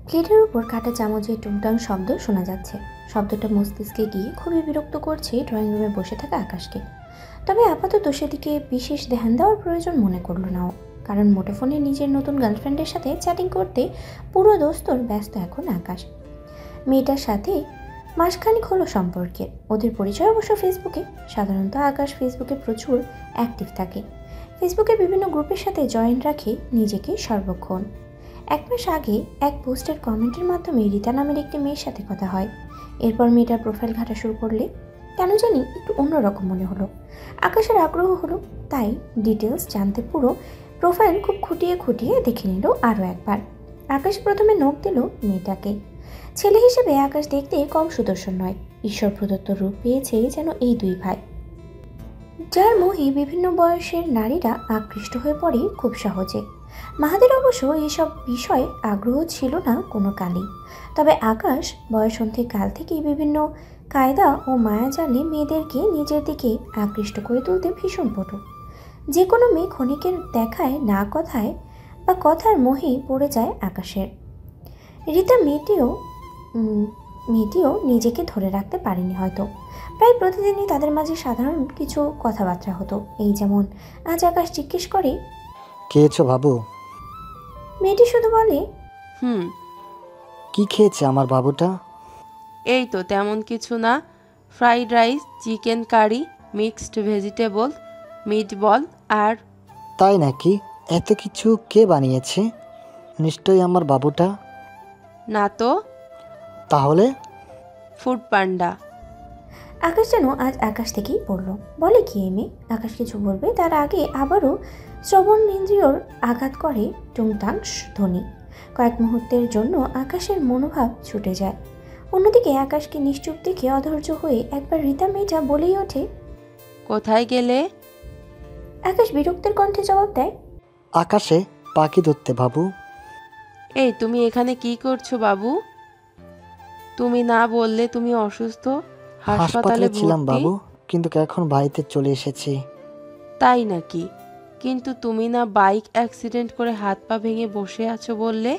প্লেটের উপর কাটা চামচের টুংটাং শব্দ শোনা যাচ্ছে। শব্দটা মস্তিষ্কে গিয়ে খুবই বিরক্ত করছে ড্রয়িং রুমে বসে থাকা আকাশকে। তবে আপাতত সেদিকে বিশেষ ধ্যান দেওয়ার প্রয়োজন মনে করল না ও, কারণ মুঠোফোনে নিজের নতুন গার্লফ্রেন্ডের সাথে চ্যাটিং করতে পুরো দোস্তর ব্যস্ত এখন আকাশ। মেয়েটার সাথে মাসখানিক হলো সম্পর্কের, ওদের পরিচয় অবশ্য ফেসবুকে। সাধারণত আকাশ ফেসবুকে প্রচুর অ্যাক্টিভ থাকে, ফেসবুকে বিভিন্ন গ্রুপের সাথে জয়েন রাখে নিজেকে সর্বক্ষণ। এক মাস আগে এক পোস্টের কমেন্টের মাধ্যমে রীতা নামের একটি মেয়ের সাথে কথা হয়। এরপর মেয়েটার প্রোফাইল ঘাটা শুরু করলে কেন জানি একটু অন্যরকম মনে হলো। আকাশের আগ্রহ হলো, তাই ডিটেলস জানতে পুরো প্রোফাইল খুব খুঁটিয়ে খুঁটিয়ে দেখে নিল আরও একবার। আকাশ প্রথমে নোক দিল মেয়েটাকে। ছেলে হিসেবে আকাশ দেখতে কম সুদর্শন নয়, ঈশ্বর প্রদত্ত রূপ পেয়েছে যেন এই দুই ভাই, যার মোহে বিভিন্ন বয়সের নারীরা আকৃষ্ট হয়ে পড়ে খুব সহজে। মাহাদের অবশ্য এইসব বিষয়ে আগ্রহ ছিল না কোনো কালেই, তবে আকাশ বয়সন্ধির কাল থেকেই বিভিন্ন কায়দা ও মায়াজালে মেয়েদেরকে নিজের দিকে আকৃষ্ট করে তুলতে ভীষণ পটু। যে কোনো মেয়ে ক্ষণিকের দেখায় না কথায় বা কথার মোহেই পড়ে যায় আকাশের। রীতা মেয়েটিও নিজেকে ধরে রাখতে পারেনি হয়তো। প্রায় প্রতিদিনই তাদের মাঝে সাধারণ কিছু কথাবার্তা হতো, এই যেমন আজ আকাশ জিজ্ঞেস করে, খেয়েছো বাবু? মেয়েটি শুধু বলে, কি খেয়েছে আমার বাবুটা? এই তো তেমন কিছু না, fried rice, chicken curry, mixed vegetable, meatball আর। তাই নাকি? এত কিছু কে বানিয়েছে? নিশ্চয়ই আমার বাবুটা। না তো। তাহলে? ফুড পান্ডা। আকাশ যেন আজ আকাশ থেকেই পড়ল। বলে কি এই মেয়ে? আকাশ কিছু বলবে তার আগে আবারও শ্রবণ ইন্দ্রিয়র আঘাত করে টুংটাং ধ্বনি। কয়েক মুহূর্তের জন্য আকাশের মনোভাব ছুটে যায়। অন্যদিকে আকাশকে নিশ্চুপ দেখে অধৈর্য হয়ে একবার রীতা মেয়েটা বলেই ওঠে, কোথায় গেলে? আকাশ বিরক্তের কণ্ঠে জবাব দেয়, আকাশে পাখি ধরতে বাবু। এই তুমি এখানে কি করছো বাবু? তুমি না বললে তুমি অসুস্থ, হাসপাতালে ছিলাম ভর্তি। বাবু, কিন্তু এখন বাড়িতে চলে এসেছি। তাই নাকি? কিন্তু তুমি না বাইক অ্যাক্সিডেন্ট করে হাত পা ভেঙে বসে আছো বললে।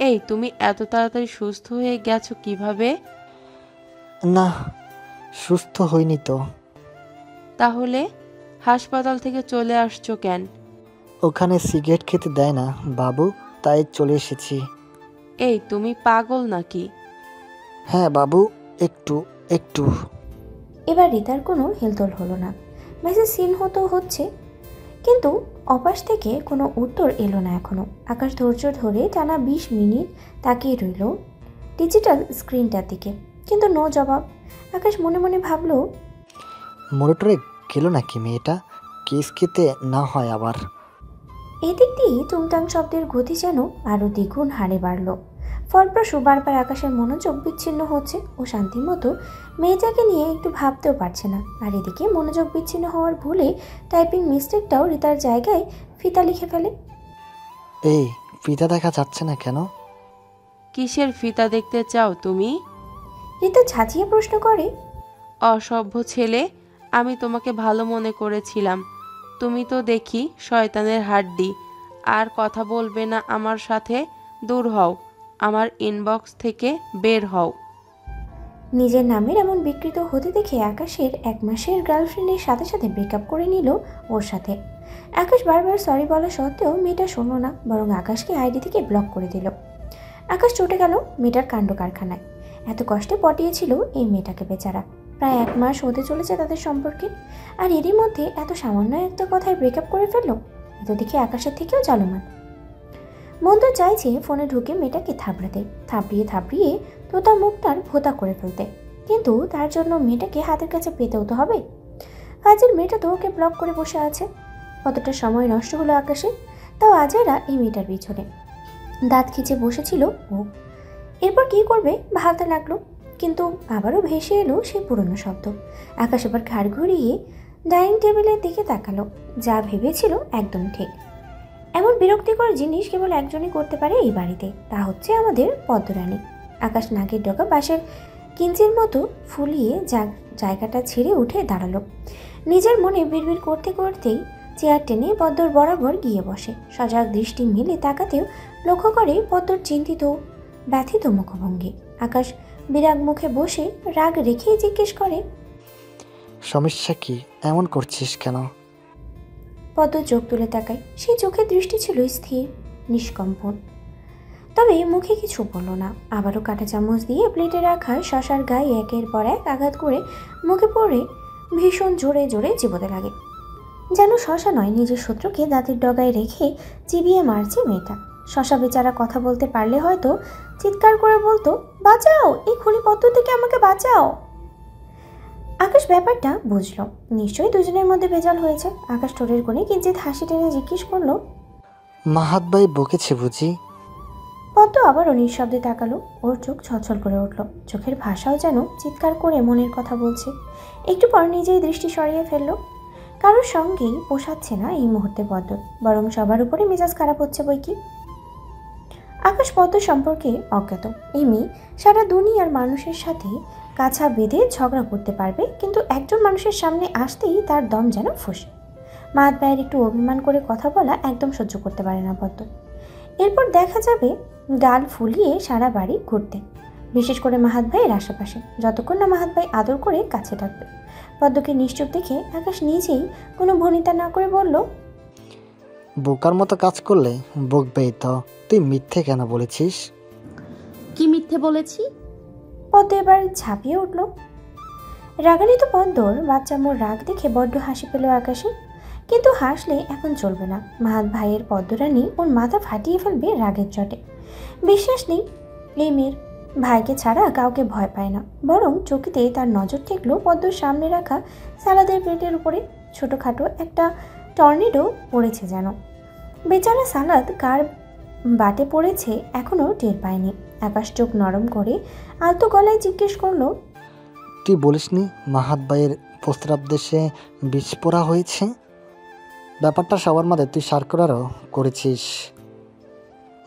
এই তুমি এত তাড়াতাড়ি সুস্থ হয়ে গেছো কিভাবে? না, সুস্থ হইনি তো। তাহলে হাসপাতাল থেকে চলে আসছো কেন? ওখানে সিগারেট খেতে দেয় না বাবু, তাই চলে এসেছি। এই তুমি পাগল নাকি? হ্যাঁ বাবু, একটু একটু। এবার রীতার কোনো হেলদোল হলো না। মেসেজ সিন হচ্ছে, কিন্তু অপাশ থেকে কোনো উত্তর এলো না এখনো। আকাশ ধৈর্য ধরে টানা 20 মিনিট তাকিয়ে রইল ডিজিটাল স্ক্রিনটার দিকে, কিন্তু নো জবাব। আকাশ মনে মনে ভাবল, মোটরে গেল নাকি মেয়েটা? কেস খেতে না হয় আবার। এদিক দিয়ে টুংটাং শব্দের গতি যেন আরও দ্বিগুণ হারে বাড়ল। ফলপ্রসূ বারবার আকাশের মনোযোগ বিচ্ছিন্ন হচ্ছে ও শান্তির মতো মেয়েটাকে নিয়ে একটু ভাবতেও পারছে না। আর এদিকে মনোযোগ বিচ্ছিন্ন হওয়ার ভুলে টাইপিং মিস্টেকটাও রীতার জায়গায় ফিতা লিখে ফেলে। এই ফিতা দেখা যাচ্ছে না কেন? কিসের ফিতা দেখতে চাও তুমি? রীতা ঝাঁঝিয়ে প্রশ্ন করে, অসভ্য ছেলে, আমি তোমাকে ভালো মনে করেছিলাম। তুমি তো দেখি শয়তানের হাড্ডি। আর কথা বলবে না আমার সাথে, দূর হও, আমার ইনবক্স থেকে বের হও। নিজের নামের এমন বিকৃত হতে দেখে আকাশের 1 মাসের গার্লফ্রেন্ডের সাথে সাথে ব্রেকআপ করে নিল ওর সাথে। আকাশ বারবার সরি বলা সত্ত্বেও মেয়েটা শোনো না, বরং আকাশকে আইডি থেকে ব্লক করে দিল। আকাশ চটে গেল মেয়েটার কাণ্ড কারখানায়। এত কষ্টে পটিয়েছিল এই মেয়েটাকে বেচারা। প্রায় 1 মাস হতে চলেছে তাদের সম্পর্কে, আর এরই মধ্যে এত সামান্য একটা কথায় ব্রেকআপ করে ফেললো। এত দেখে আকাশের থেকেও জালমান। মন তো চাইছে ফোনে ঢুকে মেয়েটাকে থাপড়িয়ে তো তার মুখটার ভোতা করে ফেলতে, কিন্তু তার জন্য মেয়েটাকে হাতের কাছে পেতেও তো হবে। কাজের মেয়েটা তো ওকে ব্লক করে বসে আছে। কতটা সময় নষ্ট হলো আকাশে, তাও আজেরা এই মেয়েটার পিছনে। দাঁত খিচে বসেছিল ও। এরপর কী করবে ভাবতে লাগলো, কিন্তু আবারও ভেসে এলো সেই পুরনো শব্দ। আকাশ এবার ঘাড় ঘুরিয়ে ডাইনিং টেবিলের দিকে তাকালো। যা ভেবেছিল একদম ঠিক। এমন বিরক্তিকর জিনিস কেবল একজনই করতে পারে এই বাড়িতে, তা হচ্ছে আমাদের পদ্মরানী। আকাশ নাকের ডগা বাঁশের কিঞ্চির মতো ফুলিয়ে জায়গাটা ছেড়ে উঠে দাঁড়ালো। নিজের মনে বিড়বিড় করতে করতেই চেয়ার টেনে পদ্মর বরাবর গিয়ে বসে। সজাগ দৃষ্টি মেলে তাকাতেও লক্ষ্য করে পদ্মর চিন্তিত ব্যথিত মুখভঙ্গি। আকাশ বিরাগ মুখে বসে রাগ রেখেই জিজ্ঞেস করে, সমস্যা কি? এমন করছিস কেন? পদ্ম চোখ তুলে তাকায়। সেই চোখের দৃষ্টি ছিল স্থির, নিষ্কম্পন। তবে মুখে কিছু বলল না। আবারও কাঁটা চামচ দিয়ে প্লেটে রাখা শশার গায়ে একের পর এক আঘাত করে মুখে পড়ে ভীষণ জোরে জোরে চিবোতে লাগে। যেন শশা নয়, নিজের শত্রুকে দাঁতের ডগায় রেখে চিবিয়ে মারছে মেয়েটা। শশা বেচারা কথা বলতে পারলে হয়তো চিৎকার করে বলতো, বাঁচাও, এই খুনি পদ্ম থেকে আমাকে বাঁচাও। আকাশ ব্যাপারটা বুঝলো, নিশ্চয়ই দুজনের মধ্যে ভেজাল হয়েছে। আকাশ ঠোঁটের কোণে কিঞ্চিত হাসি টেনে জিজ্ঞেস করলো, মাহাত ভাই বকেছে বুঝি? পদ্ম আবারও নিঃশব্দে তাকালো। ওর চোখ ছলছল করে উঠল, চোখের ভাষাও যেন চিৎকার করে মনের কথা বলছে। একটু পর নিজেই দৃষ্টি সরিয়ে ফেললো। কারোর সঙ্গেই পোষাচ্ছে না এই মুহূর্তে পদ্ম, বরং সবার উপরে মেজাজ খারাপ হচ্ছে বই কি। আকাশ পদ্ম সম্পর্কে অজ্ঞাত। এই মেয়ে সারা দুনিয়ার মানুষের সাথে কাছা বেঁধে ঝগড়া করতে পারবে, কিন্তু একজন মানুষের সামনে আসতেই তার দম যেন ফুস। মাহাত ভাইয়ের একটু অভিমান করে কথা বলা একদম সহ্য করতে পারে না পদ্ম। এরপর দেখা যাবে গাল ফুলিয়ে সারা বাড়ি ঘুরতে, বিশেষ করে মাহাত ভাইয়ের আশেপাশে, যতক্ষণ না মাহাত ভাই আদর করে কাছে ডাকবে। পদ্মকে নিশ্চুপ দেখে আকাশ নিজেই কোনো ভনিতা না করে বলল, বোকার মতো কাজ করলে বকবেই তো। তুই মিথ্যে কেন বলেছিস? কি মিথ্যে বলেছি? পদ্ম এবার ঝাঁপিয়ে উঠল। রাগান্বিত পদ্মর বাচ্চা মোর রাগ দেখে বড্ড হাসি পেল আকাশে। কিন্তু হাসলে এখন চলবে না, মাহাত ভাইয়ের পদ্মরানী ওর মাথা ফাটিয়ে ফেলবে রাগের চটে। বিশ্বাস নেই এই মেয়ের, ভাইকে ছাড়া কাউকে ভয় পায় না। বরং চকিতে তার নজর ঠেকলো পদ্মর সামনে রাখা সালাদের প্লেটের উপরে। ছোটোখাটো একটা টর্নেডো পড়েছে যেন। বেচারা সালাদ কার বাটে পড়েছে এখনও টের পায়নি। আকাশ চোখ নরম করে আলতো গলায় জিজ্ঞেস করলো, তুই বলিসনি মাহাত ভাইয়ের প্রস্রাব দেশে বিষ পোড়া হয়েছে? ব্যাপারটা সবার মাঝে তুই সার করারও করেছিস।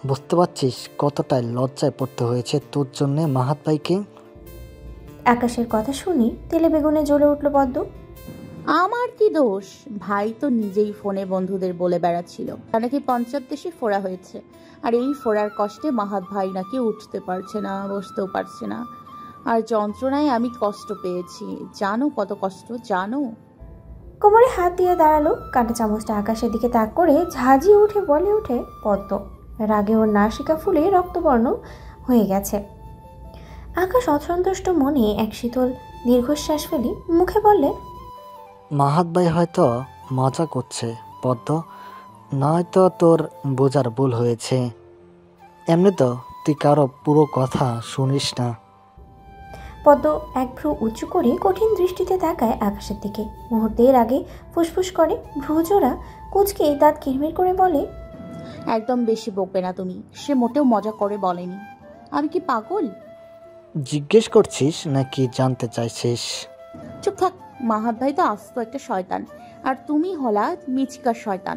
বুঝতে পারছিস কতটাই লজ্জায় পড়তে হয়েছে তোর জন্যে মাহাত ভাইকে? আকাশের কথা শুনে তেলে বেগুনে জ্বলে উঠল পদ্ম। আমার কি দোষ? ভাই তো নিজেই ফোনে বন্ধুদের বলে বেড়াচ্ছিল নাকি পঞ্চায়েত দেশে ফোড়া হয়েছে, আর এই ফোড়ার কষ্টে মাহাত ভাই নাকি উঠতে পারছে না, বসতেও পারছে না, আর যন্ত্রণায় আমি কষ্ট পেয়েছি। জানো কত কষ্ট, জানো? কোমরে হাত দিয়ে দাঁড়ালো। কাঁটা চামচটা আকাশের দিকে তাক করে ঝাঁঝিয়ে উঠে বলে ওঠে পদ্ম। রাগে ওর নাসিকা ফুলে রক্তবর্ণ হয়ে গেছে। আকাশ অসন্তুষ্ট মনে এক শীতল দীর্ঘশ্বাস ফেলি মুখে বললে, মাহাত ভাই হয়তো মজা করছে পদ্ম, নয়তো তোর বোঝার ভুল হয়েছে। এমনি তো তুই কারো পুরো কথা শুনিস না। পদ্ম এক ভ্রু উঁচু করে কঠিন দৃষ্টিতে তাকায় আকাশের দিকে। মুহূর্তের আগে ফুসফুস করে ভ্রুজোড়া কুচকে দাঁত কিরমির করে বলে, একদম বেশি বকবে না তুমি। সে মোটেও মজা করে বলেনি। আমি কি পাগল? জিজ্ঞেস করছিস নাকি জানতে চাইছিস? চুপ থাক। মাহাত ভাই তো আস্ত একটা শয়তান, আর তুমি হলা মিচিকার শয়তান।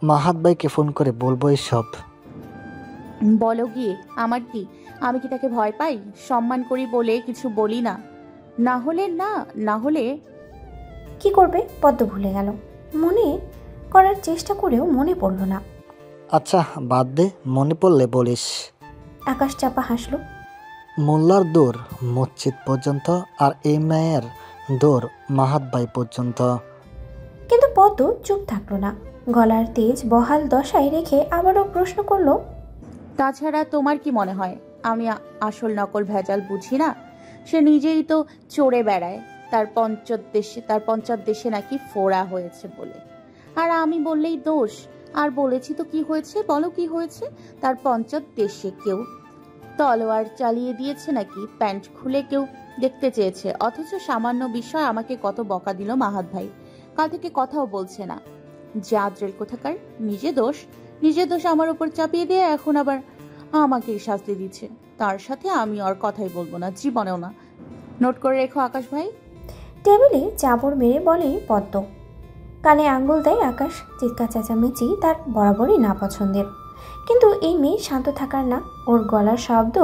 মাহাত ভাইকে ফোন করে বলবো এসব? বলো গিয়ে, আমার কি? আমি কি তাকে ভয় পাই? সম্মান করি বলে কিছু বলি না। না হলে কি করবে? পদ্ম ভুলে গেল। মনে করার চেষ্টা করেও মনে পড়ল না। আচ্ছা বাদ দে, মনে পড়লে বলিস। আকাশ চাপা হাসল। মোল্লার দৌড় মসজিদ পর্যন্ত, আর এই মেয়ের দৌড় মাহাত ভাই পর্যন্ত। কিন্তু পদ্ম চুপ থাকলো না। গলার তেজ বহাল দশায় রেখে আবারও প্রশ্ন করলো, তাছাড়া তোমার কি মনে হয় আমি আসল নকল ভেজাল বুঝি না? সে নিজেই তো চড়ে বেড়ায় তার পঞ্চায়েত দেশে নাকি ফোড়া হয়েছে বলে, আর আমি বললেই দোষ। আর বলেছি তো কি হয়েছে, বলো কি হয়েছে? তার পঞ্চায়েত দেশে কেউ তলোয়ার চালিয়ে দিয়েছে নাকি, প্যান্ট খুলে কেউ দেখতে চেয়েছে, অথচ সামান্য বিষয় আমাকে কত বকা দিল মাহাত ভাই। কাল থেকে কথাও বলছে না। জাদ্রেল কোথাকার। নিজে দোষ আমার উপর চাপিয়ে দিয়ে এখন আবার আমাকে শাস্তি দিচ্ছে। তার সাথে আমি আর কথাই বলবো না, জীবনেও না। নোট করে রেখো আকাশ ভাই। টেবিলে চাপড় মেরে বলে পদ্ম। কানে আঙ্গুল দেয় আকাশ। চিৎকার চেঁচামেচি তার বরাবরই না পছন্দের, কিন্তু এই মেয়ে শান্ত থাকার না। ওর গলার শব্দ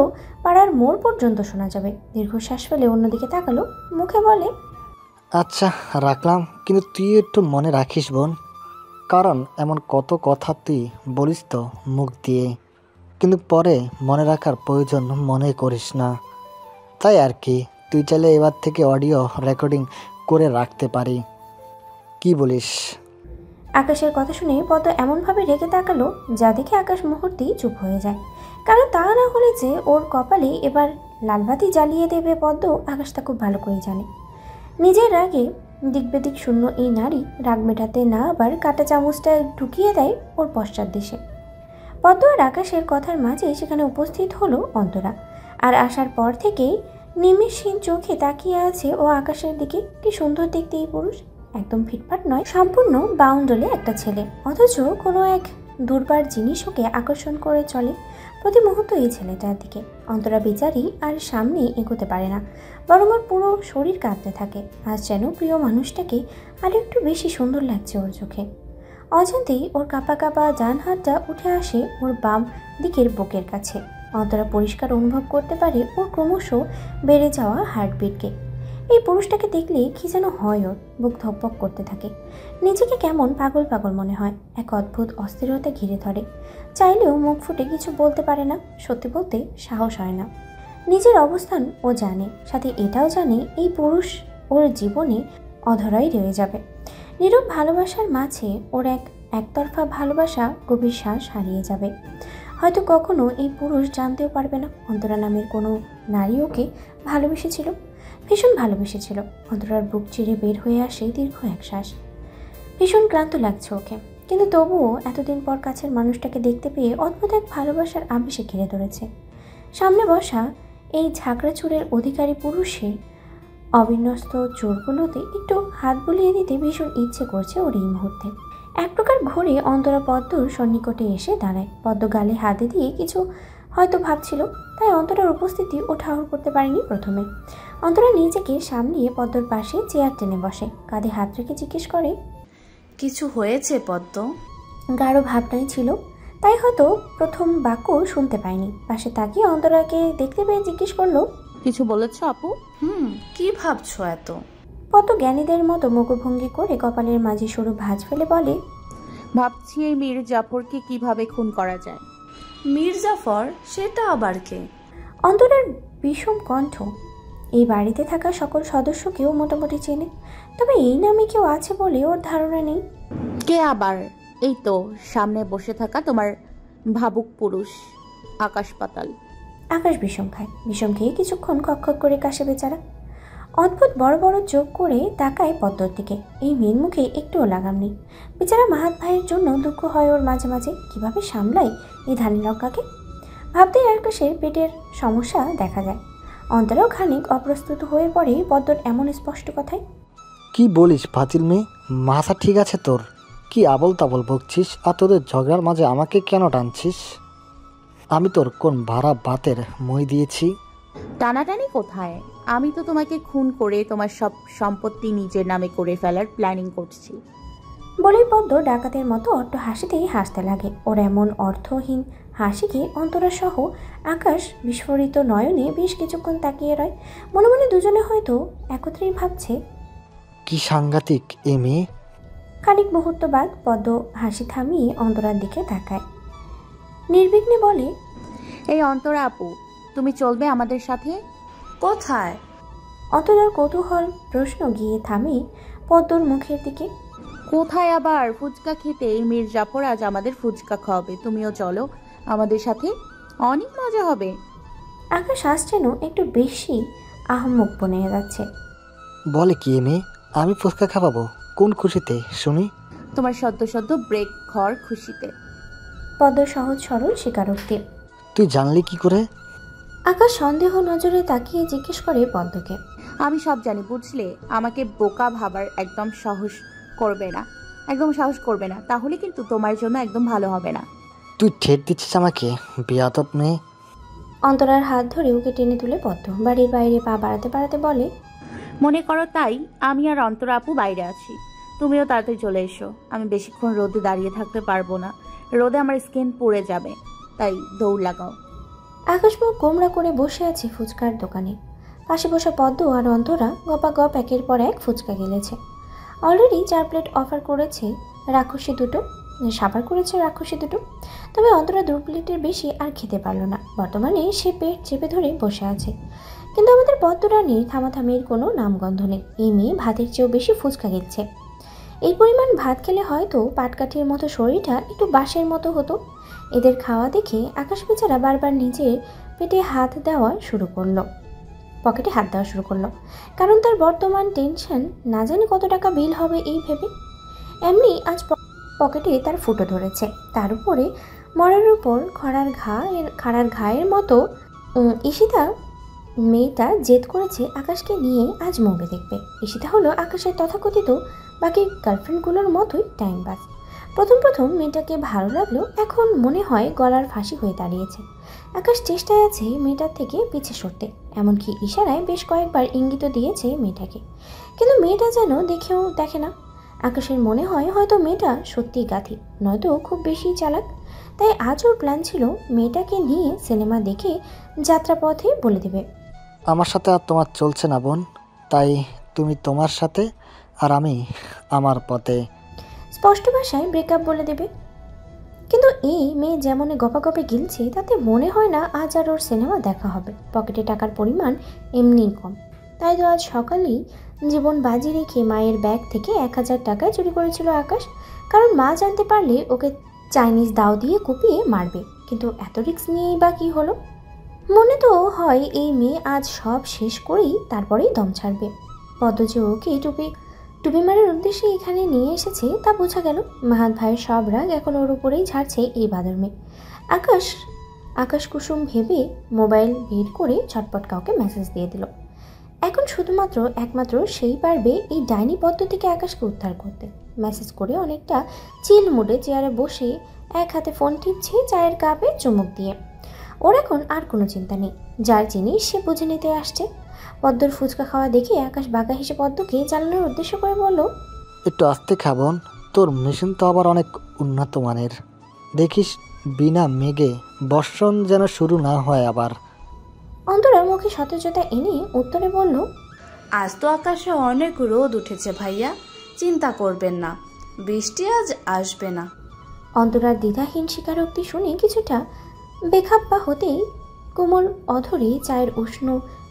পাড়ার মোড় পর্যন্ত শোনা যাবে। দীর্ঘশ্বাস ফেলে অন্যদিকে তাকালো, মুখে বলে, আচ্ছা, রাখলাম, কিন্তু তুই একটু মনে রাখিস বোন, কারণ এমন কত কথা তুই বলিস তো মুখ দিয়ে, কিন্তু পরে মনে রাখার প্রয়োজন মনে করিস না। তাই আর কি, তুই চাইলে এবার থেকে অডিও রেকর্ডিং করে রাখতে পারি। কি বলিস? আকাশের কথা শুনে পদ্ম এমনভাবে রেগে তাকালো যা দেখে আকাশ মুহূর্তেই চুপ হয়ে যায়। কারণ তা না হলে যে ওর কপালে এবার লালবাতি জ্বালিয়ে দেবে পদ্ম, আকাশ তা খুব ভালো করে জানে। নিজের রাগে দিকবেদিক শূন্য এই নারী রাগ মেটাতে না আবার কাঁটা চামচটা ঢুকিয়ে দেয় ওর পশ্চাৎ দেশে। পদ্ম আর আকাশের কথার মাঝে সেখানে উপস্থিত হলো অন্তরা, আর আসার পর থেকেই নিমেষহীন চোখে তাকিয়ে আছে ও আকাশের দিকে। কি সুন্দর দেখতে এই পুরুষ, একদম ফিটফাট নয়, সম্পূর্ণ বাউন্ডলে একটা ছেলে, অথচ কোনো এক দুর্বার জিনিস ওকে আকর্ষণ করে চলে প্রতি মুহূর্ত এই ছেলেটার দিকে। অন্তরা বেচারি আর সামনে এগোতে পারে না, বরং ওর পুরো শরীর কাঁপতে থাকে। আজ যেন প্রিয় মানুষটাকে আর একটু বেশি সুন্দর লাগছে ওর চোখে। অজান্তেই ওর কাঁপা কাঁপা ডান হাতটা উঠে আসে ওর বাম দিকের বুকের কাছে। অন্তরা পরিষ্কার অনুভব করতে পারে ওর ক্রমশ বেড়ে যাওয়া হার্টবিটকে। এই পুরুষটাকে দেখলে কি যেন হয়, ওর বুক ধকপক করতে থাকে, নিজেকে কেমন পাগল পাগল মনে হয়, এক অদ্ভুত অস্থিরতা ঘিরে ধরে। চাইলেও মুখ ফুটে কিছু বলতে পারে না, সত্যি বলতে সাহস হয় না। নিজের অবস্থান ও জানে, সাথে এটাও জানে এই পুরুষ ওর জীবনে অধরাই রয়ে যাবে। নীরব ভালোবাসার মাঝে ওর একতরফা ভালোবাসা গভীর শ্বাস হারিয়ে যাবে। হয়তো কখনো এই পুরুষ জানতেও পারবে না অন্তরা নামের কোনো নারী ওকে ভালোবেসেছিল, ভীষণ ভালোবেসেছিল। অন্তরার বুক চিরে বের হয়ে আসে দীর্ঘ এক শ্বাস। ভীষণ ক্লান্ত লাগছে ওকে, কিন্তু তবুও এতদিন পর কাছের মানুষটাকে দেখতে পেয়ে অদ্ভুত এক ভালোবাসার আবেশে ঘিরে ধরেছে। সামনে বসা এই ঝাঁকড়া চুলের অধিকারী পুরুষের অবিন্যস্ত চোরগুলোতে একটু হাত বুলিয়ে দিতে ভীষণ ইচ্ছে করছে ওর এই মুহূর্তে। এক প্রকার ঘুরে অন্তরা পদ্মর সন্নিকটে এসে দাঁড়ায়। পদ্ম গালে হাতে দিয়ে কিছু হয়তো ভাবছিল, তাই অন্তরার উপস্থিতি ও ঠাহর করতে পারেনি প্রথমে। অন্তরা নিজেকে সামলিয়ে পদ্মর পাশে চেয়ার টেনে বসে, কাঁধে হাত রেখে জিজ্ঞেস করে, কিছু হয়েছে পদ্ম? গাঢ় ভাবনাই ছিল, তাই হয়তো প্রথম বাক্য শুনতে পায়নি। পাশে তাকিয়ে অন্তরাকে দেখতে পেয়ে জিজ্ঞেস করলো, কিছু বলেছ আপু? কি ভাবছো এত? পদ্ম জ্ঞানীদের মতো মুখভঙ্গি করে কপালের মাঝে সরু ভাঁজ ফেলে বলে, ভাবছি এই মীর জাফরকে কিভাবে খুন করা যায়। মীর জাফর? সেটা আবার কে? অন্তরার বিষম কণ্ঠ এই বাড়িতে থাকা সকল সদস্যকেও মোটামুটি চেনে, তবে এই নামে কেউ আছে বলে ওর ধারণা নেই। কে আবার? এই তো সামনে বসে থাকা তোমার ভাবুক পুরুষ, আকাশ পাতাল। আকাশ বিষম খায়, বিষম খেয়ে কিছুক্ষণ খক করে কাশে বেচারা। অদ্ভুত বড় বড় চোখ করে তাকায় পদ্মর দিকে। এই মেয়ের মুখে একটুও লাগাম নেই। বেচারা মাহাত ভাইয়ের জন্য দুঃখ হয় ওর মাঝে মাঝে, কিভাবে সামলায় এই ধানি লঙ্কাকে। ভাবতেই আকাশের পেটের সমস্যা দেখা যায়। অন্তরাও খানিক অপ্রস্তুত হয়ে পড়ে পদ্মর এমন স্পষ্ট কথায়। কি বলিস ফাজিল মেয়ে, মাথা ঠিক আছে তোর? কি আবল তাবল বকছিস? আর তোদের ঝগড়ার মাঝে আমাকে কেন টানছিস? আমি তোর কোন ভাড়া বাতের মই দিয়েছি? টানাটানি কোথায়? আমি তো তোমাকে খুন করে তোমার সব সম্পত্তি নিজের নামে করে ফেলার প্ল্যানিং করছি। বলেই পদ্ম ডাকাতের মতো অট্ট হাসিতেই হাসতে লাগে। ওর এমন অর্থহীন হাসিকে অন্তরা সহ আকাশ বিস্ফোরিত নয়নে বেশ কিছুক্ষণ তাকিয়ে রয়। মনে মনে দুজনে হয়তো একত্রেই ভাবছে, কি সাংঘাতিক এ মেয়ে। খানিক মুহূর্ত বাদ পদ্ম হাসি থামিয়ে অন্তরার দিকে তাকায়, নির্বিঘ্নে বলে, এই অন্তরা আপু, তুমি চলবে আমাদের সাথে? কোথায়? অন্তরার কৌতূহল প্রশ্ন গিয়ে থামে পদ্মর মুখের দিকে। কোথায় আবার? ফুচকা খেতে। এই মীর জাফর আজ আমাদের ফুচকা খাওয়াবে, তুমিও চলো আমাদের সাথে, অনেক মজা হবে। আকাশ আজ যেন একটু বেশি আহম্মক বনে যাচ্ছে। বলে কি এ মেয়ে? আমি ফুচকা খাওয়াবো? কোন খুশিতে শুনি? তোমার সদ্য সদ্য ব্রেক ঘর খুশিতে। পদ্ম সহজ সরল স্বীকারোক্তি। তুই জানলি কি করে? আকাশ সন্দেহ নজরে তাকিয়ে জিজ্ঞেস করে পদ্মকে। আমি সব জানি বুঝলে, আমাকে বোকা ভাবার একদম সাহস করবে না, একদম সাহস করবে না, তাহলে কিন্তু তোমার জন্য একদম ভালো হবে না। তুই ঠেট দিচ্ছিস আমাকে, বেয়াদব মেয়ে। অন্তরার হাত ধরে ওকে টেনে তুলে পদ্ম বাড়ির বাইরে পা বাড়াতে বাড়াতে বলে, মনে করো তাই আমি আর অন্তরা আপু বাইরে আছি, তুমিও তাড়াতাড়ি চলে এসো। আমি বেশিক্ষণ রোদে দাঁড়িয়ে থাকতে পারবো না, রোদে আমার স্কিন পুড়ে যাবে, তাই দৌড় লাগাও। আকাশ মুখ গোমড়া করে বসে আছে ফুচকার দোকানে। পাশে বসা পদ্ম আর অন্তরা গপাগপ একের পর এক ফুচকা গেলেছে। অলরেডি 4 প্লেট অফার করেছে রাক্ষসী দুটো, সাবার করেছে রাক্ষসী দুটো। তবে অন্তরা 2 প্লেটের বেশি আর খেতে পারল না। বর্তমানে সে পেট চেপে ধরে বসে আছে। কিন্তু আমাদের পদ্মরানীর থামাথামির কোনো নামগন্ধ নেই। এই মেয়ে ভাতের চেয়েও বেশি ফুচকা গেছে। এই পরিমাণ ভাত খেলে হয়তো পাটকাঠির মতো শরীরটা একটু বাঁশের মতো হতো। এদের খাওয়া দেখে আকাশ বেচারা বারবার নিজের পেটে হাত দেওয়া শুরু করলো, পকেটে হাত দেওয়া শুরু করলো। কারণ তার বর্তমান টেনশন না জানি কত টাকা বিল হবে এই ভেবে। এমনি আজ পকেটে তার ফুটো ধরেছে, তার উপরে মরার উপর খাড়ার ঘায়ের মতো ঈশিতা মেয়েটা জেদ করেছে আকাশকে নিয়ে আজ মুভি দেখবে। ঈশিতা হলো আকাশের তথাকথিত বাকি গার্লফ্রেন্ডগুলোর মতোই টাইম পাস। প্রথম মেয়েটাকে ভালো লাগলেও এখন মনে হয় গলার ফাঁসি হয়ে দাঁড়িয়েছে। আকাশ চেষ্টায় আছে মেয়েটার থেকে পিছে সরতে, এমনকি ইশারায় বেশ কয়েকবার ইঙ্গিত দিয়েছে মেয়েটাকে, কিন্তু মেয়েটা যেন দেখেও দেখে না। আকাশের মনে হয় হয়তো মেয়েটা সত্যিই গাথি, নয়তো খুব বেশি চালাক। তাই আজ ওর প্ল্যান ছিল মেয়েটাকে নিয়ে সিনেমা দেখে যাত্রাপথে বলে দেবে, আমার সাথে আর তোমার চলছে না বোন, তাই তুমি তোমার সাথে আর আমি আমার পথে। স্পষ্ট ভাষায় ব্রেকআপ বলে দেবে। কিন্তু এই মেয়ে যেমন গপাগপে গিলছে তাতে মনে হয় না আজ আর ওর সিনেমা দেখা হবে। পকেটে টাকার পরিমাণ এমনিই কম, তাই তো আজ সকালেই জীবন বাজি রেখে মায়ের ব্যাগ থেকে 1000 টাকা চুরি করেছিল আকাশ। কারণ মা জানতে পারলে ওকে চাইনিজ দাও দিয়ে কুপিয়ে মারবে। কিন্তু এত রিস্ক নিয়েই বা কী হলো? মনে তো হয় এই মেয়ে আজ সব শেষ করেই তারপরেই দম ছাড়বে। পদ্ম যে ওকে টুপি মারার উদ্দেশ্যে এখানে নিয়ে এসেছে তা বোঝা গেল। মাহাত ভাইয়ের সব রাগ এখন ওর উপরেই ঝাড়ছে এই বাদর মেয়ে। আকাশ কুসুম ভেবে মোবাইল বের করে ছটপট কাউকে মেসেজ দিয়ে দিল। এখন একমাত্র সেই পারবে এই ডাইনি পদ্ম থেকে আকাশকে উদ্ধার করতে। মেসেজ করে অনেকটা চিল মুডে চেয়ারে বসে এক হাতে ফোন টিপছে, চায়ের কাপে চুমুক দিয়ে। ওর এখন আর কোনো চিন্তা নেই, যার জিনিস সে বুঝে নিতে আসছে। পদ্মর ফুচকা খাওয়া দেখে আকাশ বাঁকা হেসে পদ্মকে জানানোর উদ্দেশ্য করে বলল, একটু আস্তে খাবন, তোর মেশিন তো আবার অনেক উন্নত মানের। দেখিস বিনা মেঘে বর্ষণ যেন শুরু না হয় আবার। অন্তরার মুখে সতেজতা এনে উত্তরে বলল, আজ তো আকাশে অনেক রোদ উঠেছে ভাইয়া, চিন্তা করবেন না, বৃষ্টি আজ আসবে না। অন্তরার দ্বিধাহীন স্বীকারোক্তি শুনে কিছুটা বেখাপ্পা হতেই কোমল অধরে চায়ের উষ্ণ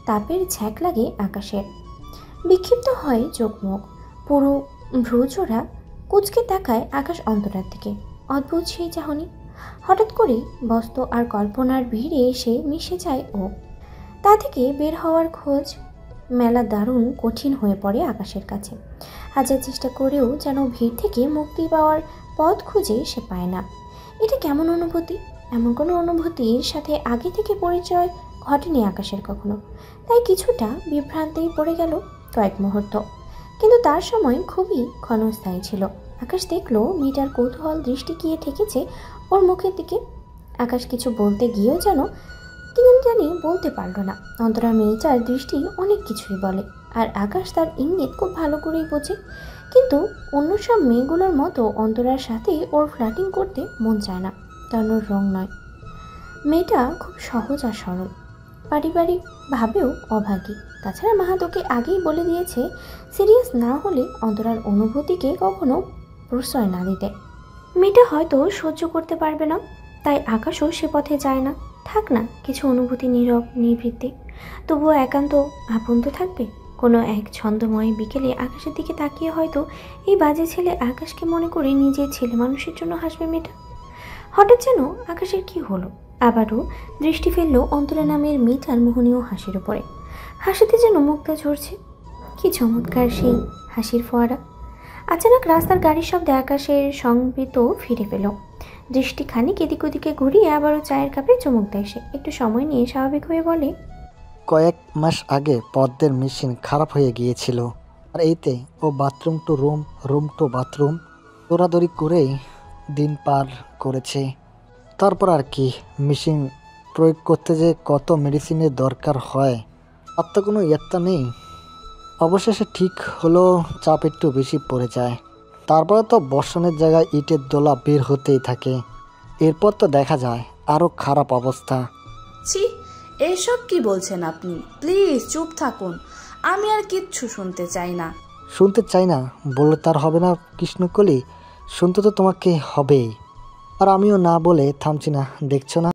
তাপের ঝ্যাঁক লাগে আকাশের। বিক্ষিপ্ত হয় চোখ মুখ, পুরো ভ্রুজোড়া কুচকে তাকায় আকাশ অন্তরার দিকে। অদ্ভুত সেই চাহনি। হঠাৎ করে বস্তু আর কল্পনার ভিড়ে এসে মিশে যায় ও। তা থেকে বের হওয়ার খোঁজ মেলা দারুণ কঠিন হয়ে পড়ে আকাশের কাছে। হাজার চেষ্টা করেও যেন ভিড় থেকে মুক্তি পাওয়ার পথ খুঁজে সে পায় না। এটা কেমন অনুভূতি? এমন কোনো অনুভূতির সাথে আগে থেকে পরিচয় ঘটেনি আকাশের কখনো। তাই কিছুটা বিভ্রান্তেই পড়ে গেল কয়েক মুহূর্ত, কিন্তু তার সময় খুবই ক্ষণস্থায়ী ছিল। আকাশ দেখলো মেয়েটার কৌতূহল দৃষ্টি গিয়ে ঠেকেছে ওর মুখের দিকে। আকাশ কিছু বলতে গিয়েও যেন জানি বলতে পারল না। অন্তরা মেয়েটার দৃষ্টি অনেক কিছুই বলে, আর আকাশ তার ইঙ্গিত খুব ভালো করেই বোঝে। কিন্তু অন্য সব মেয়েগুলোর মতো অন্তরার সাথে ওর ফ্ল্যাটিং করতে মন চায় না, কারণ ওর রং নয়। মেয়েটা খুব সহজ আর সরল, পারিবারিকভাবেও অভাগী। তাছাড়া মাহাতোকে আগেই বলে দিয়েছে সিরিয়াস না হলে অন্তরার অনুভূতিকে কখনো প্রশ্রয় না দিতে। মেয়েটা হয়তো সহ্য করতে পারবে না, তাই আকাশও সে পথে যায় না। থাক না কিছু অনুভূতি নীরব নিবৃত্তি, তবুও একান্ত আপন তো থাকবে। কোনো এক ছন্দময় বিকেলে আকাশের দিকে তাকিয়ে হয়তো এই বাজে ছেলে আকাশকে মনে করে নিজের ছেলে মানুষের জন্য হাসবে মেয়েটা। হঠাৎ যেন আকাশের কি হলো, আবারও দৃষ্টি ফেললো অন্তরা নামের মেয়েটার মোহনীয় হাসির উপরে। হাসিতে যেন মুক্তা ঝরছে, কি চমৎকার সেই হাসির ফোয়ারা। আচানক রাস্তার গাড়ির শব্দে আকাশের সংবৃত ফিরে পেল। দৃষ্টি খানিক এদিক ওদিকে ঘুরিয়ে আবারও চায়ের কাপে চুমুক দেয় সে। একটু সময় নিয়ে স্বাভাবিক হয়ে বলে, কয়েক মাস আগে পদ্মের মেশিন খারাপ হয়ে গিয়েছিল, আর এইতে ও bathroom to room, room to bathroom দৌড়াদৌড়ি করেই দিন পার করেছে। তারপর আর কি, মেশিন প্রয়োগ করতে যে কত মেডিসিনের দরকার হয় তার তো কোনো ইয়ত্তা নেই। অবশেষে ঠিক হলো, চাপ একটু বেশি পড়ে যায়। তারপরে তো বর্ষণের জায়গায় ইটের দোলা বের হতেই থাকে। এরপর তো দেখা যায় আরও খারাপ অবস্থা। ছি, এসব কি বলছেন আপনি? প্লিজ চুপ থাকুন, আমি আর কিচ্ছু শুনতে চাই না। শুনতে চাই না বললে তার হবে না কৃষ্ণকলি, শুনতে তো তোমাকে হবেই। আর আমিও না বলে থামছি না, দেখছো না?